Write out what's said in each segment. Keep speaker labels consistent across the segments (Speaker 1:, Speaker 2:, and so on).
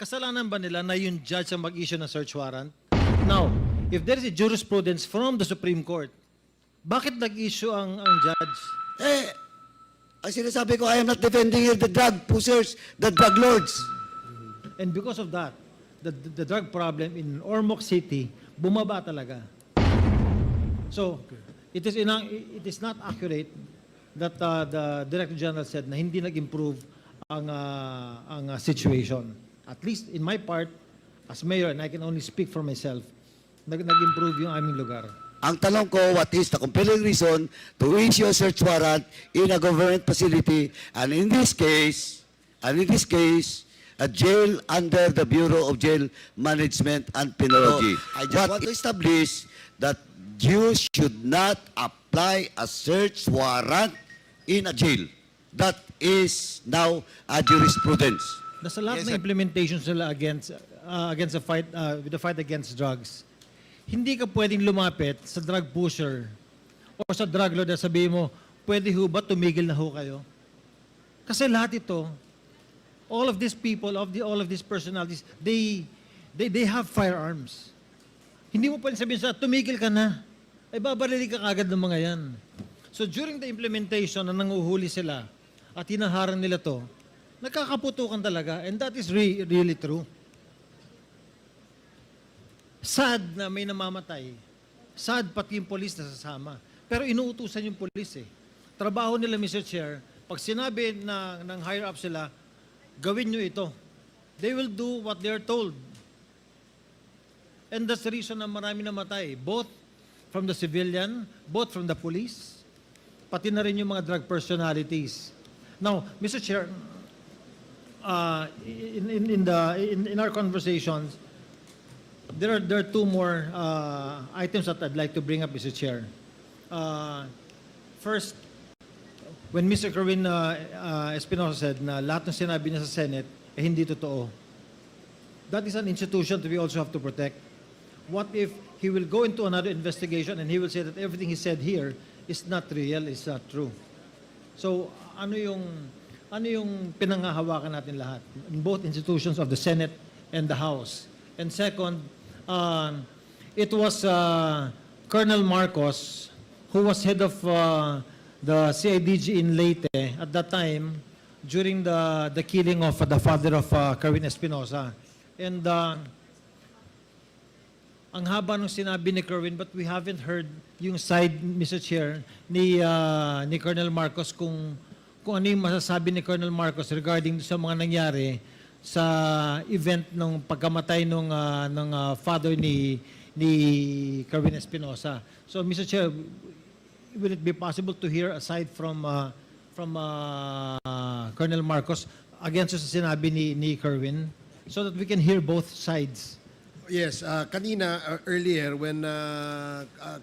Speaker 1: kasalanan ba nila na yung judge ang mag-issue ng search warrant? Now, if there is a jurisprudence from the Supreme Court, bakit nag-issue ang judge?
Speaker 2: Ang sinasabi ko, I am not defending here the drug pushers, the drug lords.
Speaker 1: And because of that, the drug problem in Ormoc City, bumaba talaga. So, it is not accurate that the Director General said na hindi nag-improve ang situation. At least in my part, as mayor, and I can only speak for myself, nag-improve yung aming lugar.
Speaker 2: Ang tanong ko, what is the compelling reason to issue a search warrant in a government facility, and in this case, a jail under the Bureau of Jail Management and Penology. I just want to establish that you should not apply a search warrant in a jail. That is now a jurisprudence.
Speaker 1: Nasa lahat ng implementations nila against the fight with the fight against drugs, hindi ka pwedeng lumapit sa drug pusher o sa drug lord na sabihin mo, pwede ho ba tumigil na ho kayo? Kasi lahat ito, all of these people, all of these personalities, they have firearms. Hindi mo pwedeng sabihin sa tumigil ka na. Ay babarili ka agad ng mga yan. So during the implementation na nanguhuli sila at hinaharang nila to, nagkakaputukan talaga, and that is really true. Sad na may namamatay. Sad pati yung polis na sasama. Pero inuutusan yung polis eh. Trabaho nila, Mr. Chair, pag sinabi ng higher up sila, gawin nyo ito. They will do what they're told. And that's the reason na marami namatay. Both from the civilian, both from the police, pati na rin yung mga drug personalities. Now, Mr. Chair, in our conversations, there are two more items that I'd like to bring up, Mr. Chair. First, when Mr. Kerwin Espinosa said na lahat ng sinabi niya sa Senate hindi totoo, that is an institution that we also have to protect. What if he will go into another investigation and he will say that everything he said here is not real, is not true? So, ano yung pinangahawakan natin lahat in both institutions of the Senate and the House? And second, it was Colonel Marcos who was head of the CIDG in Leyte at that time during the killing of the father of Kerwin Espinosa. And ang haba nung sinabi ni Kerwin, but we haven't heard yung side, Mr. Chair, ni Colonel Marcos kung ano yung masasabi ni Colonel Marcos regarding sa mga nangyari sa event ng pagkamatay ng father ni Kerwin Espinosa. So, Mr. Chair, will it be possible to hear aside from Colonel Marcos against sa sinabi ni Kerwin so that we can hear both sides?
Speaker 3: Yes, kanina earlier when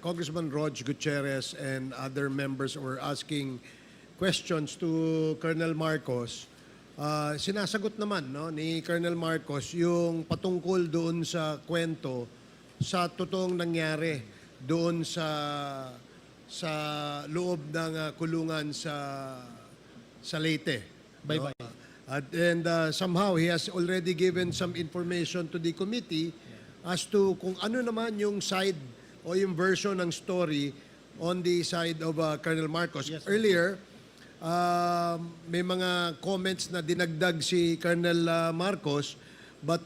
Speaker 3: Congressman Rog Gutierrez and other members were asking questions to Colonel Marcos, sinasagot naman ni Colonel Marcos yung patungkol doon sa kwento sa totoong nangyari doon sa loob ng kulungan sa Leyte.
Speaker 1: Bye-bye.
Speaker 3: And somehow he has already given some information to the committee as to kung ano naman yung side o yung version ng story on the side of Colonel Marcos.
Speaker 1: Yes,
Speaker 3: Earlier, may mga comments na dinagdag si Colonel Marcos, but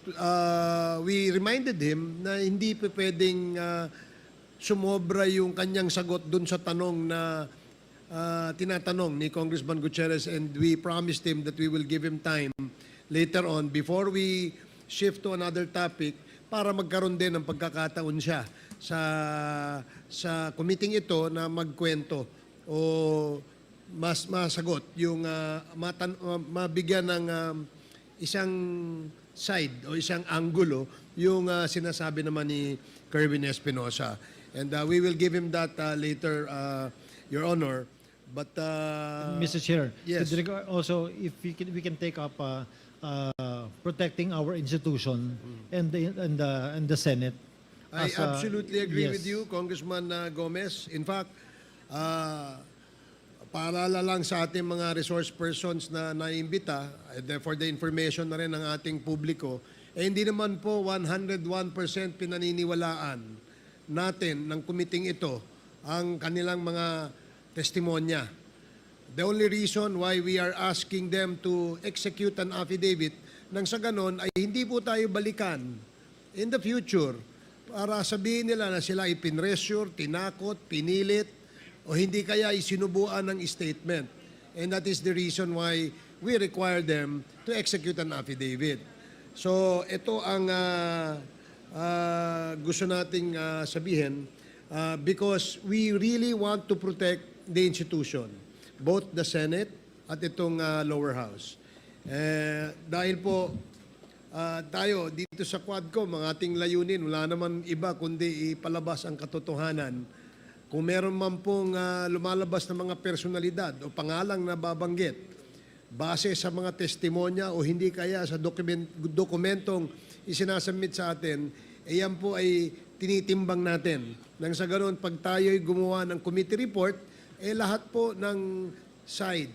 Speaker 3: we reminded him na hindi pa pwedeng sumobra yung kanyang sagot dun sa tanong na tinatanong ni Congressman Gutierrez, and we promised him that we will give him time later on before we shift to another topic para magkaroon din ng pagkakataon siya sa committee ito na magkwento o mas masagot yung mabigyan ng isang side o isang anggulo yung sinasabi naman ni Kerwin Espinosa. And we will give him that later, Your Honor. But
Speaker 1: Mr. Chair,
Speaker 3: yes.
Speaker 1: with regard also, if we can take up protecting our institution and the Senate.
Speaker 3: I absolutely agree
Speaker 1: yes.
Speaker 3: with you, Congressman Gomez. In fact, paalala lang sa ating mga resource persons na naimbita, for the information na rin ng ating publiko, Eh hindi naman po 101% pinaniniwalaan natin ng kumiting ito ang kanilang mga testimonya. The only reason why we are asking them to execute an affidavit nang sa ganon ay hindi po tayo balikan in the future para sabihin nila na sila ay pinressure, tinakot, pinilit o hindi kaya isinubuan ng statement. And that is the reason why we require them to execute an affidavit. So ito ang gusto nating sabihin because we really want to protect the institution, both the Senate at itong lower house. Dahil po tayo dito sa Quadcom, ang ating layunin, wala naman iba kundi ipalabas ang katotohanan. Kung meron man pong lumalabas na mga personalidad o pangalang na babanggit, base sa mga testimonya o hindi kaya sa dokumentong isinasubmit sa atin, yan po ay tinitimbang natin. Nang sa ganoon, pag tayo'y gumawa ng committee report, lahat po ng side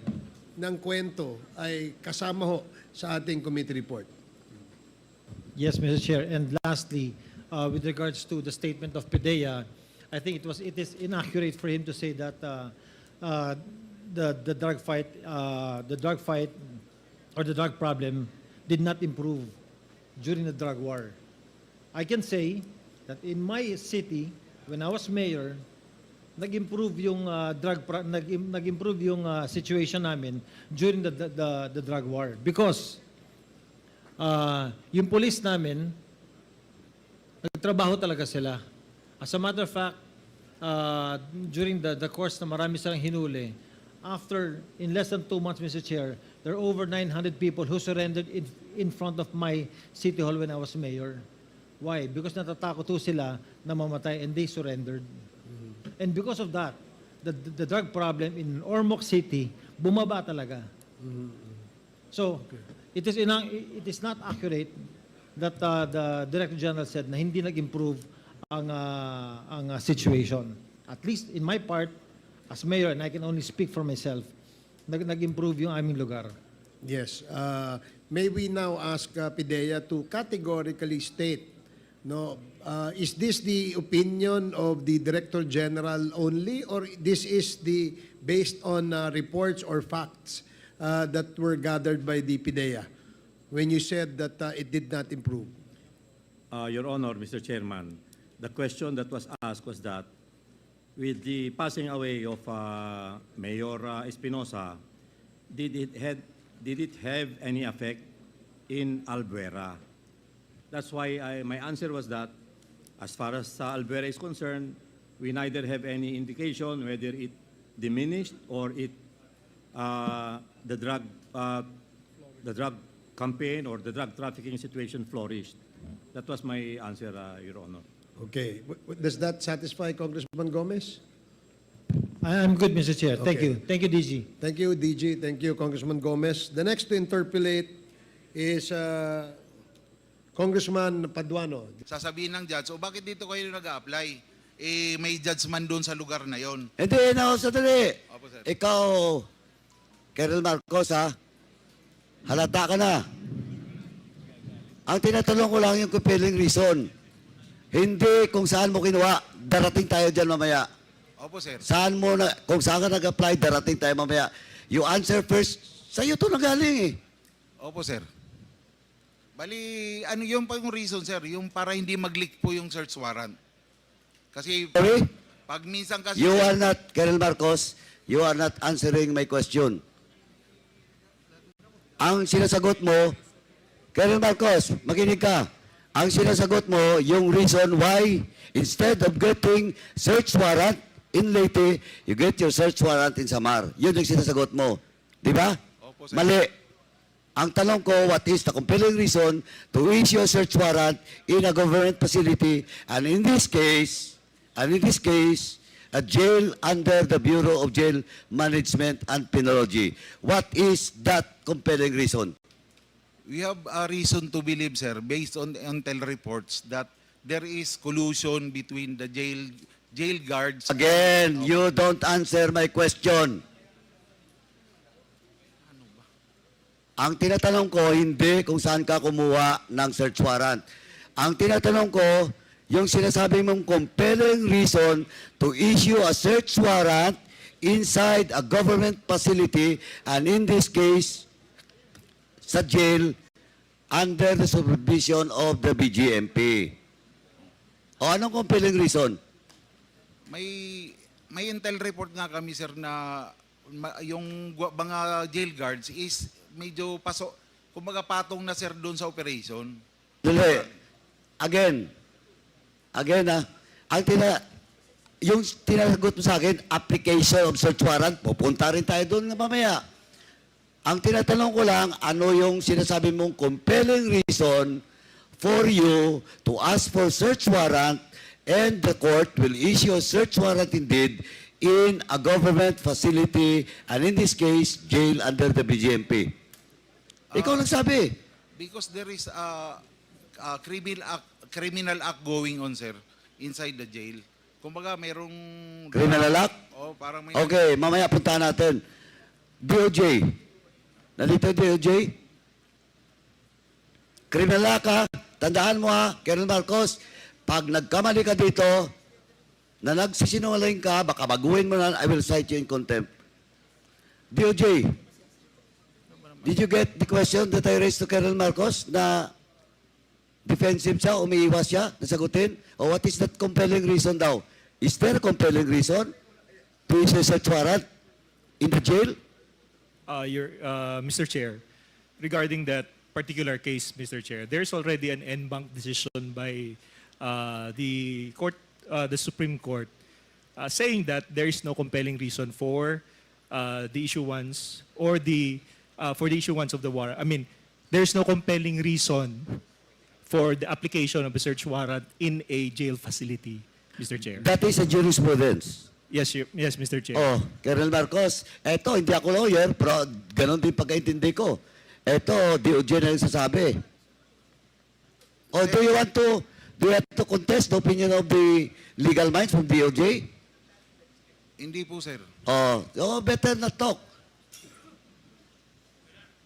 Speaker 3: ng kwento ay kasama ho sa ating committee report.
Speaker 1: Yes, Mr. Chair. And lastly, with regards to the statement of PDEA, I think it is inaccurate for him to say that the drug fight or the drug problem did not improve during the drug war. I can say that in my city, when I was mayor, nag-improve yung nag-improve yung situation namin during the drug war because yung police namin nagtrabaho talaga sila. As a matter of fact, during the course na marami silang hinuli, in less than 2 months, Mr. Chair, there are over 900 people who surrendered in front of my city hall when I was mayor. Why? Because natatakot ho sila na mamatay and they surrendered. And because of that, the drug problem in Ormoc City, bumaba talaga. So, it is not accurate that the Director General said na hindi nag-improve ang situation. At least in my part, as mayor, and I can only speak for myself, nag-improve yung aming lugar.
Speaker 3: Yes. May we now ask PDEA to categorically state, no, is this the opinion of the Director General only, or this is based on reports or facts that were gathered by the PDEA when you said that it did not improve?
Speaker 4: Your Honor, Mr. Chairman, the question that was asked was that with the passing away of Mayor Espinosa, did it have any effect in Albuera? That's why my answer was that as far as Albuera is concerned, we neither have any indication whether it diminished or the drug campaign or the drug trafficking situation flourished. That was my answer, Your Honor.
Speaker 3: Okay. Does that satisfy Congressman Gomez?
Speaker 1: I'm good, Mr. Chair. Thank
Speaker 3: Okay.
Speaker 1: you. Thank you, DG.
Speaker 3: Thank you, DG. Thank you, Congressman Gomez. The next to interpolate is Congressman Paduano.
Speaker 5: Sasabihin ng judge, o bakit dito kayo nag-a-apply? Eh, may judge man doon sa lugar na yon.
Speaker 2: Hindi, sandali.
Speaker 5: Opo, sir.
Speaker 2: Ikaw, Colonel Marcos, ha? Halata ka na. Ang tinatanong ko lang yung compelling reason. Hindi kung saan mo kinuha. Darating tayo dyan mamaya.
Speaker 5: Opo, sir.
Speaker 2: Kung saan ka nag-apply, darating tayo mamaya. You answer first. Sa'yo to nagaling eh.
Speaker 5: Opo, sir. Bali, ano yung pa yung reason, sir? Yung para hindi mag-leak po yung search warrant. Kasi
Speaker 2: Sorry?
Speaker 5: pag minsan kasi...
Speaker 2: You are not, Colonel Marcos, you are not answering my question. Ang sinasagot mo, Colonel Marcos, makinig ka. Ang sinasagot mo, yung reason why instead of getting search warrant in Leyte, you get your search warrant in Samar. Yun yung sinasagot mo. Di ba?
Speaker 5: Opo, sir.
Speaker 2: Mali. Ang tanong ko, what is the compelling reason to issue a search warrant in a government facility, and in this case, a jail under the Bureau of Jail Management and Penology. What is that compelling reason?
Speaker 5: We have a reason to believe, sir, based on intel reports, that there is collusion between the jail guards.
Speaker 2: Again, you don't answer my question. Ang tinatanong ko, hindi kung saan ka kumuha ng search warrant. Ang tinatanong ko, yung sinasabi mong compelling reason to issue a search warrant inside a government facility, and in this case, sa jail, under the supervision of the BGMP. O anong compelling reason?
Speaker 5: May intel report nga kami sir na yung mga jail guards is medyo kumbaga patong na sir doon sa operation.
Speaker 2: Dali. Again, yung tinasagot mo sa akin, application of search warrant, pupunta rin tayo doon na mamaya. Ang tinatanong ko lang, ano yung sinasabi mong compelling reason for you to ask for search warrant, and the court will issue a search warrant indeed in a government facility, and in this case, jail under the BGMP. Ikaw nagsabi.
Speaker 5: Because there is a criminal act going on sir inside the jail. Kumbaga merong
Speaker 2: Criminal act?
Speaker 5: Oh, parang may
Speaker 2: Okay, mamaya puntahan natin. DOJ. Nandito DOJ? Criminal ka, tandaan mo ha, Colonel Marcos, pag nagkamali ka dito, na nagsisinungaling ka, baka baguhin mo na, I will cite you in contempt. DOJ, did you get the question that I raised to Colonel Marcos na defensive siya, umiiwas siya, nasagutin? O what is that compelling reason daw? Is there a compelling reason to issue a search warrant in the jail?
Speaker 6: Mr. Chair, regarding that particular case, Mr. Chair, there's already an en banc decision by the Supreme Court, saying that there is no compelling reason for the issuance or for the issuance of the warrant. I mean, there's no compelling reason for the application of a search warrant in a jail facility, Mr. Chair.
Speaker 2: That is a jurisprudence.
Speaker 6: Yes, Mr. Chair.
Speaker 2: Oh, Colonel Marcos, eto, hindi ako lawyer, pero ganon din pagkaintindi ko. Eto, DOJ na yung sasabi. Oh, do you have to contest the opinion of the legal minds from DOJ?
Speaker 5: Hindi po sir.
Speaker 2: Oh, better not talk.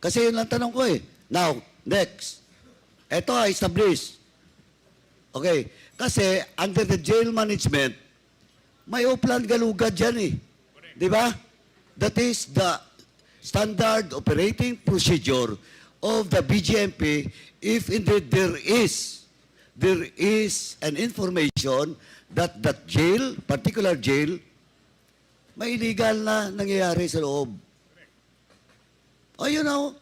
Speaker 2: Kasi yun lang tanong ko eh. Now, next. Eto, establish. Okay. Kasi, under the jail management, may upland galugad dyan eh. Di ba? That is the standard operating procedure of the BGMP if indeed there is an information that that jail, particular jail, may illegal na nangyayari sa loob. Oh, you know.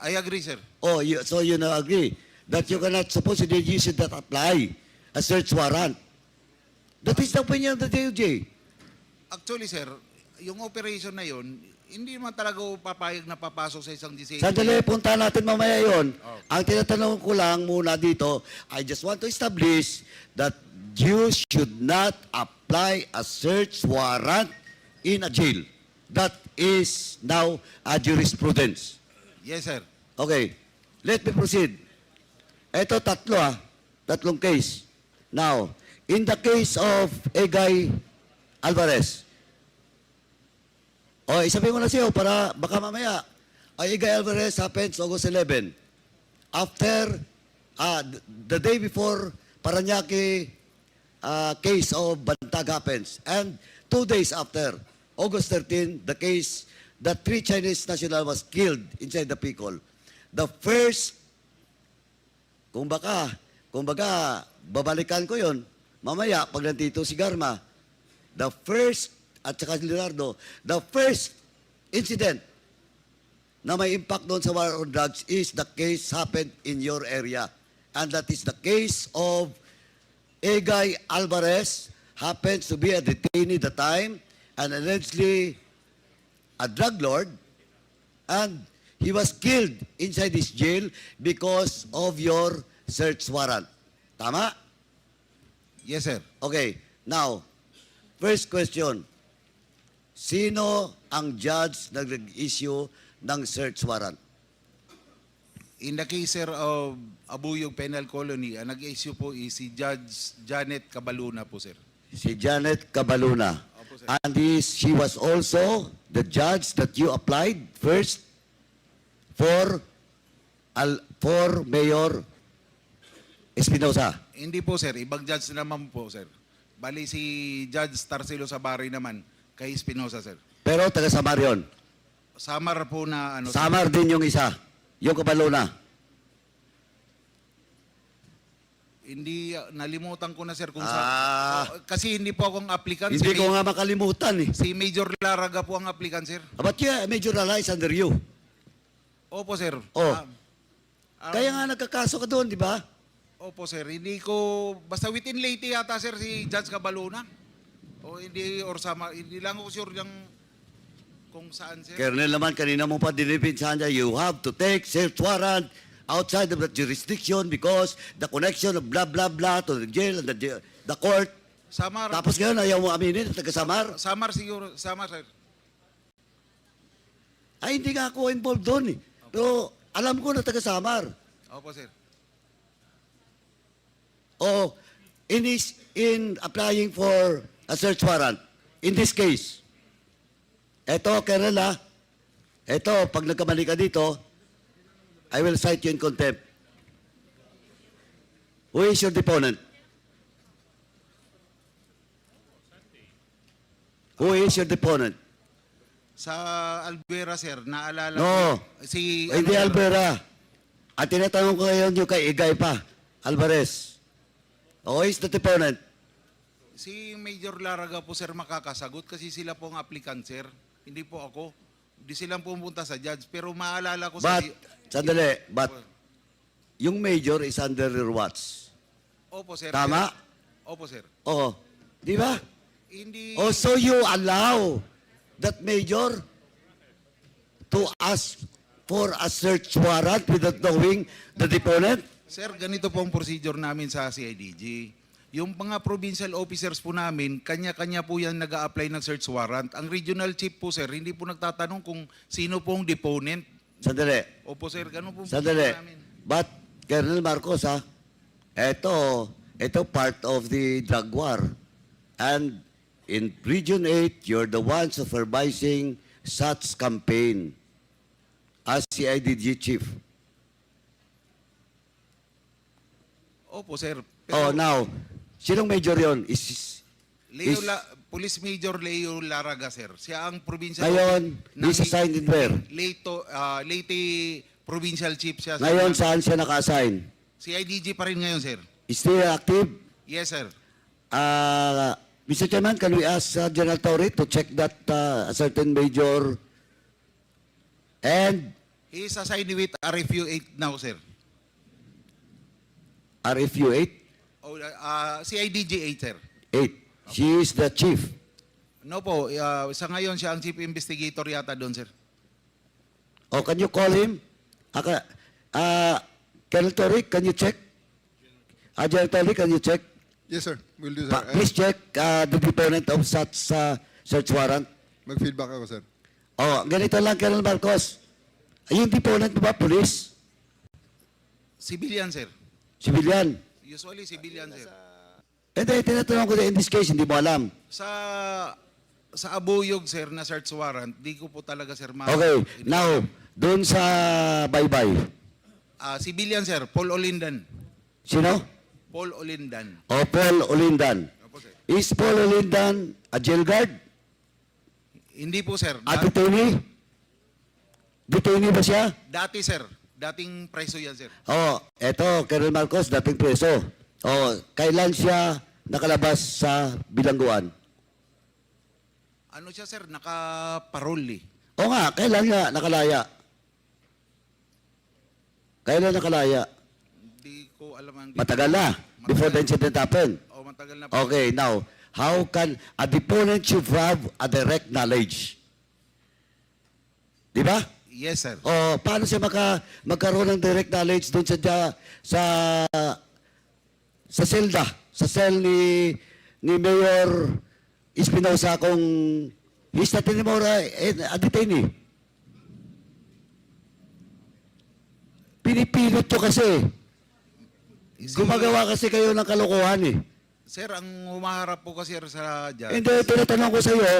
Speaker 5: I agree sir.
Speaker 2: Oh, so you now agree that you cannot supposedly you should not apply a search warrant. That is the opinion of the DOJ.
Speaker 5: Actually sir, yung operation na yun, hindi man talaga papayag na papasok sa isang disabled.
Speaker 2: Sandali, punta natin mamaya yon. Ang tinatanong ko lang muna dito, I just want to establish that you should not apply a search warrant in a jail. That is now a jurisprudence.
Speaker 5: Yes sir.
Speaker 2: Okay, let me proceed. Ito tatlong case. Now, in the case of Egay Alvarez, isabihin ko na siya para baka mamaya. Egay Alvarez happens August 11. After, the day before Paranaque case of Bantag happens. And 2 days after, August 13, the case that 3 Chinese national was killed inside the Picol. The first, kung baka, babalikan ko yon mamaya, pag nandito si Garma, the first, at saka si Leonardo, the first incident na may impact doon sa war on drugs is the case happened in your area. And that is the case of Egay Alvarez, happens to be a detainee at the time, and allegedly a drug lord, and he was killed inside this jail because of your search warrant. Tama?
Speaker 5: Yes sir.
Speaker 2: Okay, now, first question. Sino ang judge na nag-issue ng search warrant?
Speaker 5: In the case sir of Abuyog Penal Colony, ang nag-issue po is si Judge Janet Cabaluna po sir.
Speaker 2: Si Janet Cabaluna.
Speaker 5: Opo, sir.
Speaker 2: And she was also the judge that you applied first for Mayor Espinosa.
Speaker 5: Hindi po sir, ibang judge naman po sir. Bali si Judge Tarcelo Sabari naman kay Espinosa sir.
Speaker 2: Pero taga-Samar yun.
Speaker 5: Samar po na ano.
Speaker 2: Samar din yung isa. Yung kabalo na.
Speaker 5: Hindi, nalimutan ko na sir kung
Speaker 2: Ah.
Speaker 5: kasi hindi po akong applicant.
Speaker 2: Hindi ko nga makalimutan eh.
Speaker 5: Si Major Laraga po ang applicant sir.
Speaker 2: But yeah, Major Lala is under you.
Speaker 5: Opo sir.
Speaker 2: Oh.
Speaker 5: Ah,
Speaker 2: Kaya nga nagkakaso ka doon, di ba?
Speaker 5: Opo sir, hindi ko, basta within Leyte yata sir si Judge Cabaluna. O hindi, or sama, hindi lang ako sure yung kung saan sir.
Speaker 2: Colonel naman, kanina mo pa dinipinsahan niya, you have to take search warrant outside of the jurisdiction because the connection of blah blah blah to the jail and the court.
Speaker 5: Samar,
Speaker 2: Tapos ngayon, ayaw mo aminin, taga-Samar.
Speaker 5: Samar siguro, Samar sir.
Speaker 2: Ay, hindi nga ako involved doon eh. Pero alam ko na taga-Samar.
Speaker 5: Opo sir.
Speaker 2: O in applying for a search warrant, in this case, eto, Colonel ha, eto, pag nagkamali ka dito, I will cite you in contempt. Who is your deponent? Who is your deponent?
Speaker 5: Sa Alvera sir, naalala
Speaker 2: No.
Speaker 5: ko, si
Speaker 2: Hindi
Speaker 5: ano,
Speaker 2: Alvera. At tinatanong ko ngayon yung kay Igay pa, Alvarez. Who is the deponent?
Speaker 5: si Major Laraga po sir makakasagot kasi sila po ang applicant sir. Hindi po ako. Hindi silang pumunta sa judge. Pero maalala ko
Speaker 2: But, sandali, but,
Speaker 5: Opo.
Speaker 2: yung major is under your watch.
Speaker 5: Opo sir.
Speaker 2: Tama?
Speaker 5: Opo sir.
Speaker 2: Oo. Di ba?
Speaker 5: Hindi,
Speaker 2: Oh, so you allow that major to ask for a search warrant without knowing the deponent?
Speaker 5: sir, ganito po ang procedure namin sa CIDG. Yung mga provincial officers po namin, kanya-kanya po yan nag-a-apply ng search warrant. Ang regional chief po sir, hindi po nagtatanong kung sino po ang deponent.
Speaker 2: Sandali.
Speaker 5: Opo sir, ganun po
Speaker 2: Sandali.
Speaker 5: namin.
Speaker 2: But, Colonel Marcos, ha, ito part of the drug war. And in Region 8, you're the one supervising such campaign as CIDG chief.
Speaker 5: Opo sir.
Speaker 2: Oh, now, sinong major yon?
Speaker 5: Leo Police Major Leo Laraga sir. Siya ang provincial
Speaker 2: Ngayon,
Speaker 5: ng-
Speaker 2: he's assigned in where?
Speaker 5: Leyte Provincial Chief siya. sir.
Speaker 2: Ngayon, saan siya naka-assign?
Speaker 5: CIDG pa rin ngayon sir.
Speaker 2: Is still active?
Speaker 5: Yes sir.
Speaker 2: Mr. Chairman, can we ask General Torre to check that a certain major and
Speaker 5: He is assigned with RFU 8 now sir.
Speaker 2: RFU 8?
Speaker 5: CIDG 8 sir.
Speaker 2: 8. She is the chief.
Speaker 5: No po, sa ngayon siya ang chief investigator yata doon sir.
Speaker 2: Oh, can you call him? Colonel Torre, can you check? General Torre, can you check?
Speaker 7: Yes, sir. We'll do, sir.
Speaker 2: Please check the deponent of such search warrant.
Speaker 7: Mag-feedback ako, sir.
Speaker 2: Oh, ganito lang, Colonel Marcos. Yung deponent mo ba, police?
Speaker 5: Civilian sir.
Speaker 2: Civilian?
Speaker 5: Usually civilian sir.
Speaker 2: Hindi, tinatanong ko na in this case, hindi mo alam.
Speaker 5: Sa Abuyog sir na search warrant, di ko po talaga sir
Speaker 2: Okay, now, doon sa Baybay.
Speaker 5: Civilian sir, Paul Olindan.
Speaker 2: Sino?
Speaker 5: Paul Olindan.
Speaker 2: O Paul Olindan.
Speaker 5: Opo sir.
Speaker 2: Is Paul Olindan a jail guard?
Speaker 5: Hindi po sir.
Speaker 2: A detainee? Detainee ba siya?
Speaker 5: Dati sir, dating preso yan sir.
Speaker 2: Oh, eto, Colonel Marcos, dating preso. Oh, kailan siya nakalabas sa bilangguan?
Speaker 5: Ano siya sir, naka-parole.
Speaker 2: O nga, kailan nga nakalaya? Kailan nakalaya?
Speaker 5: Hindi ko alam ang...
Speaker 2: Matagal na, before the incident happened.
Speaker 5: Oh, matagal na po.
Speaker 2: Okay, now, how can a deponent should have a direct knowledge? Di ba?
Speaker 5: Yes sir.
Speaker 2: O, paano siya magkaroon ng direct knowledge doon sa selda, sa cell ni Mayor Espinosa kung he's not anymore a detainee? Pinipilot ko kasi. Gumagawa kasi kayo ng kalokohan eh.
Speaker 5: Sir, ang humaharap po kasi sa judge.
Speaker 2: Hindi, tinatanong ko sa iyo,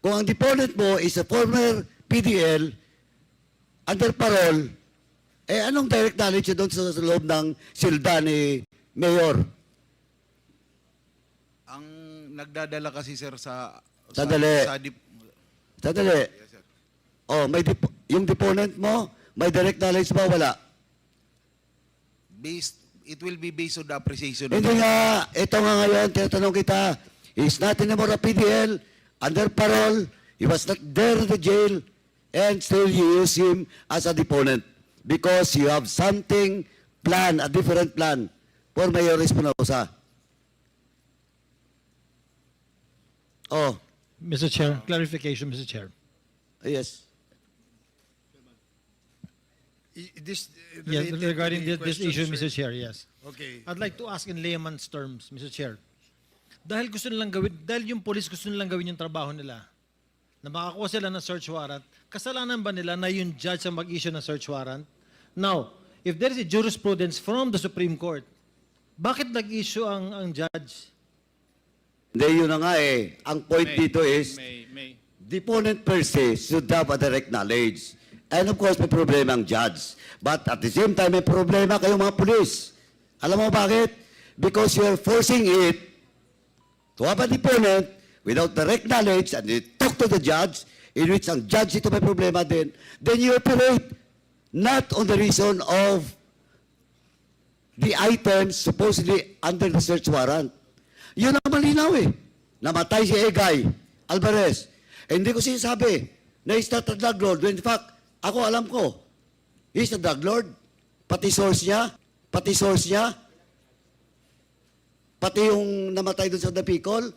Speaker 2: kung ang deponent mo is a former PDL, under parole, eh anong direct knowledge doon sa loob ng silda ni Mayor?
Speaker 5: Ang nagdadala kasi sir
Speaker 2: Sandali. Sandali.
Speaker 5: Yes, sir.
Speaker 2: Oh, yung deponent mo, may direct knowledge ba? Wala.
Speaker 5: It will be based on the appreciation.
Speaker 2: Hindi nga, ito nga ngayon, tinatanong kita, he's not anymore a PDL, under parole, he was not there in the jail, and still you use him as a deponent because you have something plan, a different plan for Mayor Espinosa. Oh,
Speaker 1: Mr. Chair, clarification, Mr. Chair.
Speaker 2: yes.
Speaker 3: This
Speaker 1: Yes,
Speaker 3: related to
Speaker 1: regarding
Speaker 3: the
Speaker 1: this
Speaker 3: question,
Speaker 1: issue,
Speaker 3: sir.
Speaker 1: Mr. Chair, yes.
Speaker 3: Okay.
Speaker 1: I'd like to ask in layman's terms, Mr. Chair. Dahil gusto nilang gawin, dahil yung police gusto nilang gawin yung trabaho nila, na makakuha sila ng search warrant, kasalanan ba nila na yung judge ang mag-issue ng search warrant? Now, if there is a jurisprudence from the Supreme Court, bakit nag-issue ang judge?
Speaker 2: Hindi, yun na nga eh. Ang point dito is, deponent per se should have a direct knowledge. And of course, may problema ang judge. But at the same time, may problema kayong mga pulis. Alam mo bakit? Because you are forcing it to have a deponent without direct knowledge and you talk to the judge, in which ang judge ito may problema din, then you operate not on the reason of the items supposedly under the search warrant. Yun ang malinaw eh. Namatay si Egay Alvarez. Eh, hindi ko sinasabi na he's not a drug lord. When in fact, ako alam ko, he's a drug lord. Pati source niya, pati yung namatay doon sa Dapicol.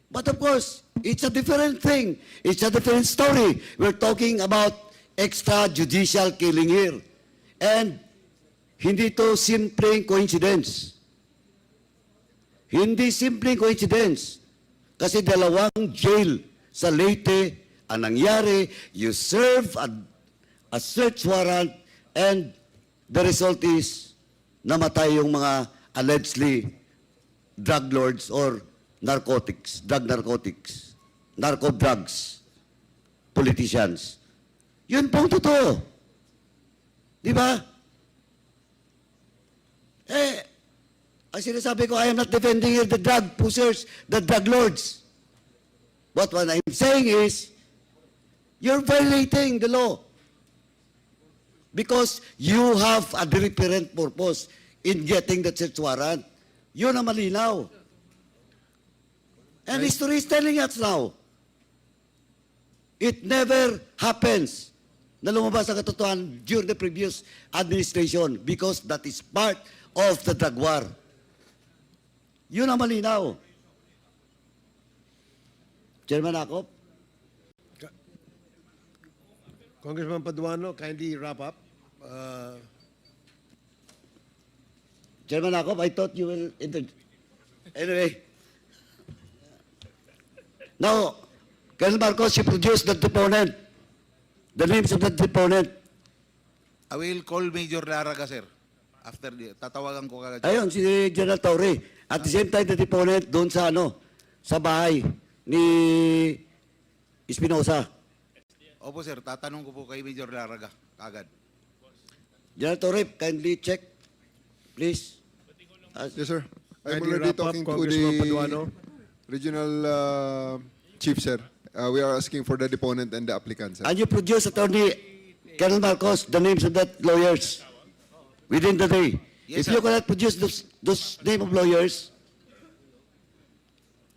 Speaker 2: But of course, it's a different thing. It's a different story. We're talking about extrajudicial killing here. And hindi to simpleng coincidence. Hindi simpleng coincidence. Kasi dalawang jail sa Leyte ang nangyari, you serve a search warrant and the result is namatay yung mga allegedly drug lords or narco drugs, politicians. Yun pong totoo. Di ba? Eh, ang sinasabi ko, I am not defending here the drug pushers, the drug lords. But what I'm saying is, you're violating the law. Because you have a different purpose in getting the search warrant. Yun ang malinaw. And history is telling us now, it never happens na lumabas ang katotohanan during the previous administration because that is part of the drug war. Yun ang malinaw. Chairman Acop?
Speaker 3: Congressman Paduano, kindly wrap up.
Speaker 2: Chairman Acop, I thought you will Anyway. Now, Colonel Marcos, you produced the deponent. The names of the deponent.
Speaker 5: I will call Major Laraga, sir. After tatawagan ko kagad.
Speaker 2: Ayun, si General Torre. At the same time, the deponent doon sa sa bahay ni Espinosa.
Speaker 5: Opo, sir. Tatanong ko po kay Major Laraga kagad.
Speaker 2: General Torre, kindly check, please.
Speaker 7: Yes, sir. I'm
Speaker 3: Kindly
Speaker 7: already
Speaker 3: wrap up,
Speaker 7: talking to
Speaker 3: Congressman
Speaker 7: the
Speaker 3: Paduano.
Speaker 7: regional chief, sir. We are asking for the deponent and the applicant, sir.
Speaker 2: And you produce, Attorney Colonel Marcos, the names of that lawyers within the day.
Speaker 5: Yes,
Speaker 2: If
Speaker 5: sir.
Speaker 2: you cannot produce those name of lawyers,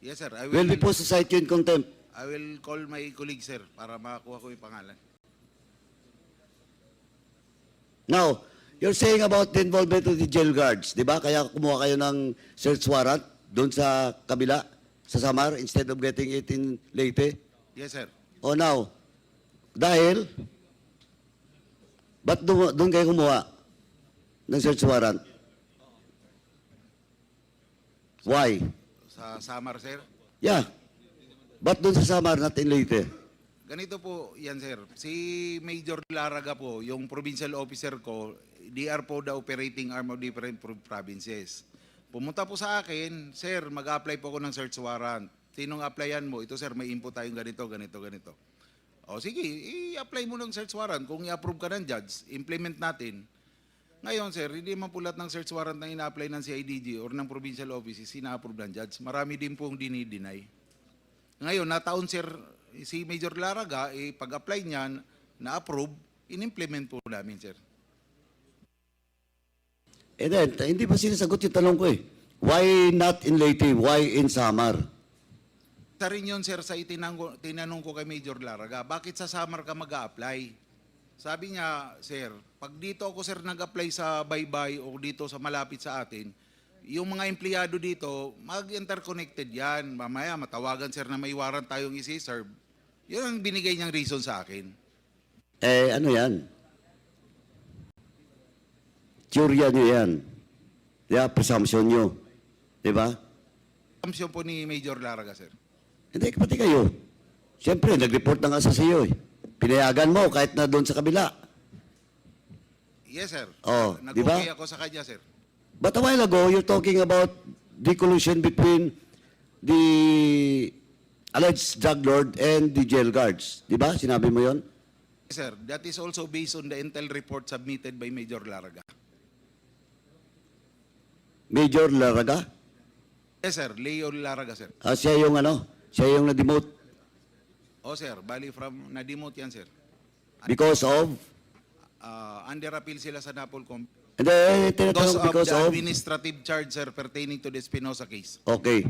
Speaker 5: Yes, sir. I
Speaker 2: we'll
Speaker 5: will,
Speaker 2: be posed to cite you in contempt.
Speaker 5: I will call my colleague, sir, para makakuha ko yung pangalan.
Speaker 2: Now, you're saying about the involvement of the jail guards, di ba? Kaya kumuha kayo ng search warrant doon sa kabila, sa Samar, instead of getting it in Leyte.
Speaker 5: Yes, sir.
Speaker 2: O now, dahil, ba't doon kayo kumuha ng search warrant? Why?
Speaker 5: Sa Samar, sir.
Speaker 2: Yeah. Ba't doon sa Samar, not in Leyte?
Speaker 5: Ganito po yan, sir. Si Major Laraga po, yung provincial officer ko, they are po the operating arm of different provinces. Pumunta po sa akin, sir, mag-apply po ako ng search warrant. Sinong applyan mo? Ito, sir, may input tayong ganito, ganito, ganito. O sige, i-apply mo ng search warrant. Kung i-approve ka ng judge, implement natin. Ngayon, sir, hindi man pulat ng search warrant na ina-apply ng CIDG or ng provincial offices, ina-approve ng judge. Marami din pong dinideny. Ngayon, nataon, sir, si Major Laraga, pag-apply niyan, na-approve, in-implement po namin, sir.
Speaker 2: And then, hindi pa sinasagot yung tanong ko eh. Why not in Leyte? Why in Samar?
Speaker 5: Sa rin yun, sir, sa tinanong ko kay Major Laraga, bakit sa Samar ka mag-a-apply? Sabi niya, sir, pag dito ako, sir, nag-apply sa Baybay o dito sa malapit sa atin, yung mga empleyado dito, mag-interconnected yan. Mamaya, matawagan, sir, na may warrant tayong isi-serve. Yun ang binigay niyang reason sa akin.
Speaker 2: Eh, ano yan? Teorya nyo yan. Yeah, presumption nyo. Di ba?
Speaker 5: Assumption po ni Major Laraga, sir.
Speaker 2: Hindi, pati kayo. Siyempre, nag-report na nga sa iyo eh. Pinayagan mo kahit na doon sa kabila.
Speaker 5: Yes, sir.
Speaker 2: Oh, di ba?
Speaker 5: Nag-okay ako sa kanya, sir.
Speaker 2: But a while ago, you're talking about the collusion between the alleged drug lord and the jail guards. Di ba? Sinabi mo yon?
Speaker 5: Yes, sir. That is also based on the intel report submitted by Major Laraga.
Speaker 2: Major Laraga?
Speaker 5: Yes, sir. Leo Laraga, sir.
Speaker 2: Siya yung ano? Siya yung na-demote
Speaker 5: Oh, sir. Bali from na-demote yan, sir.
Speaker 2: because of?
Speaker 5: Under appeal sila sa NAPOLCOM.
Speaker 2: Hindi, tinatanong because
Speaker 5: the
Speaker 2: of?
Speaker 5: administrative charge, sir, pertaining to the Espinosa case.
Speaker 2: Okay.